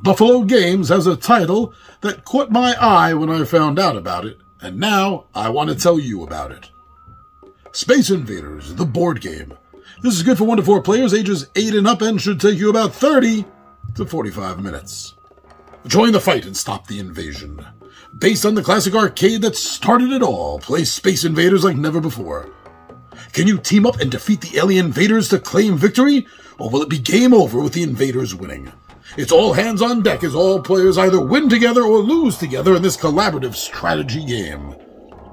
Buffalo Games has a title that caught my eye when I found out about it, and now I want to tell you about it. Space Invaders, the board game. This is good for 1 to 4 players, ages 8 and up, and should take you about 30 to 45 minutes. Join the fight and stop the invasion. Based on the classic arcade that started it all, play Space Invaders like never before. Can you team up and defeat the alien invaders to claim victory, or will it be game over with the invaders winning? It's all hands on deck as all players either win together or lose together in this collaborative strategy game.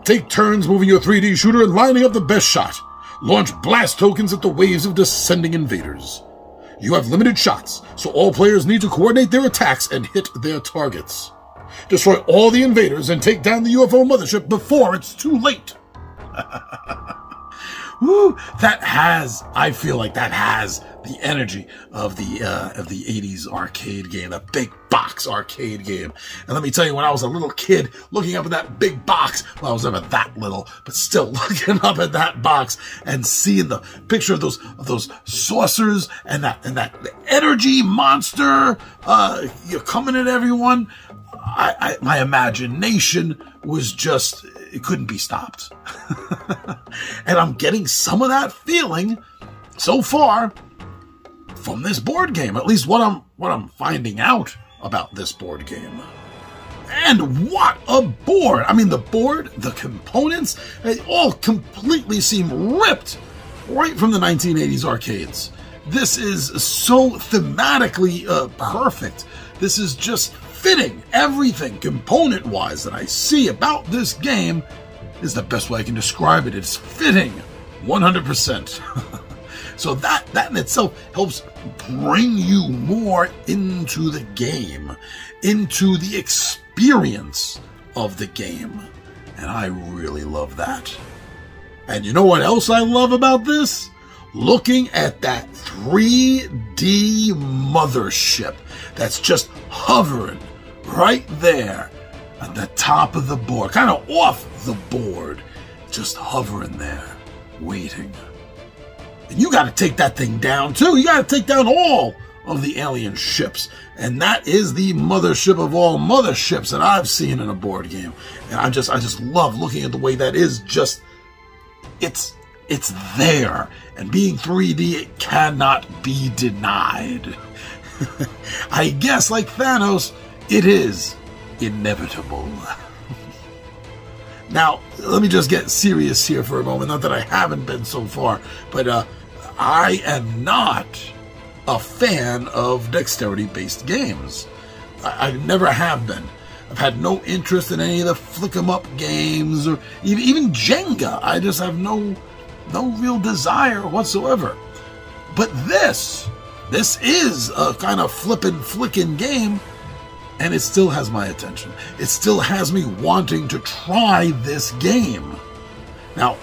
Take turns moving your 3D shooter and lining up the best shot. Launch blast tokens at the waves of descending invaders. You have limited shots, so all players need to coordinate their attacks and hit their targets. Destroy all the invaders and take down the UFO mothership before it's too late. Woo, I feel like that has the energy of the 80s arcade game, the big box arcade game. And let me tell you, when I was a little kid, looking up at that big box, well, I was never that little, but still looking up at that box and seeing the picture of those saucers and that energy monster, you're coming at everyone. My imagination was just, it couldn't be stopped. And I'm getting some of that feeling so far from this board game, at least what I'm finding out about this board game. And what a board! I mean, the board, the components, they all completely seem ripped right from the 1980s arcades. This is so thematically perfect. This is just fitting. Everything component-wise that I see about this game is the best way I can describe it. It's fitting 100%. So that in itself helps bring you more into the game, into the experience of the game. And I really love that. And you know what else I love about this? Looking at that 3D mothership that's just hovering right there at the top of the board, kind of off the board, just hovering there, waiting. And you got to take that thing down too. You got to take down all of the alien ships. And that is the mothership of all motherships that I've seen in a board game. And I just love looking at the way that is just, it's there. And being 3D, it cannot be denied. I guess, like Thanos, it is inevitable. Now, let me just get serious here for a moment. Not that I haven't been so far, but I am not a fan of dexterity-based games. I never have been. I've had no interest in any of the flick-em-up games, or even Jenga. I just have no real desire whatsoever. But this is a kind of flicking game, and it still has my attention. It still has me wanting to try this game. Now,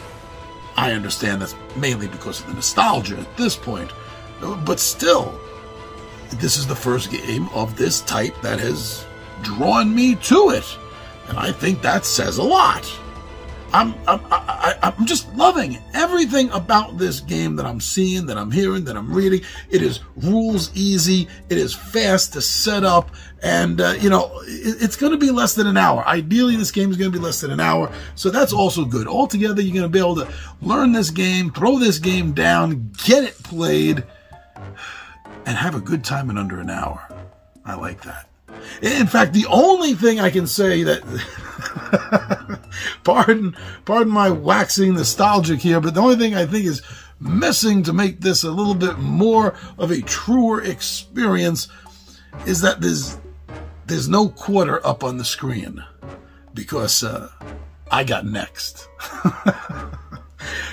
I understand that's mainly because of the nostalgia at this point, but still, this is the first game of this type that has drawn me to it, and I think that says a lot. I'm just loving everything about this game that I'm seeing, that I'm hearing, that I'm reading. It is rules easy. It is fast to set up. And, it's going to be less than an hour. Ideally, this game is going to be less than an hour. So that's also good. Altogether, you're going to be able to learn this game, throw this game down, get it played, and have a good time in under an hour. I like that. In fact, the only thing I can say that, pardon my waxing nostalgic here, but the only thing I think is missing to make this a little bit more of a truer experience is that there's no quarter up on the screen, because I got next.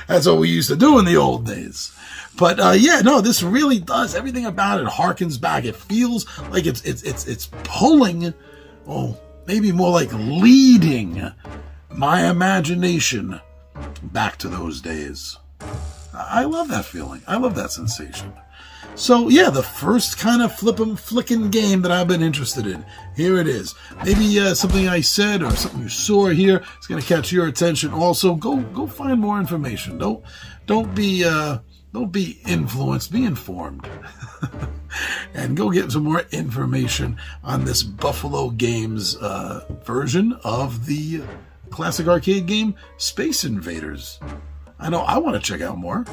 That's what we used to do in the old days. But this really does. Everything about it harkens back. It feels like it's pulling, maybe more like leading my imagination back to those days. I love that feeling. I love that sensation. So yeah, the first kind of flicking game that I've been interested in. Here it is. Maybe something I said or something you saw here is going to catch your attention. Also, go find more information. Don't be influenced. Be informed. and go get some more information on this Buffalo Games version of the classic arcade game Space Invaders. I know I want to check out more.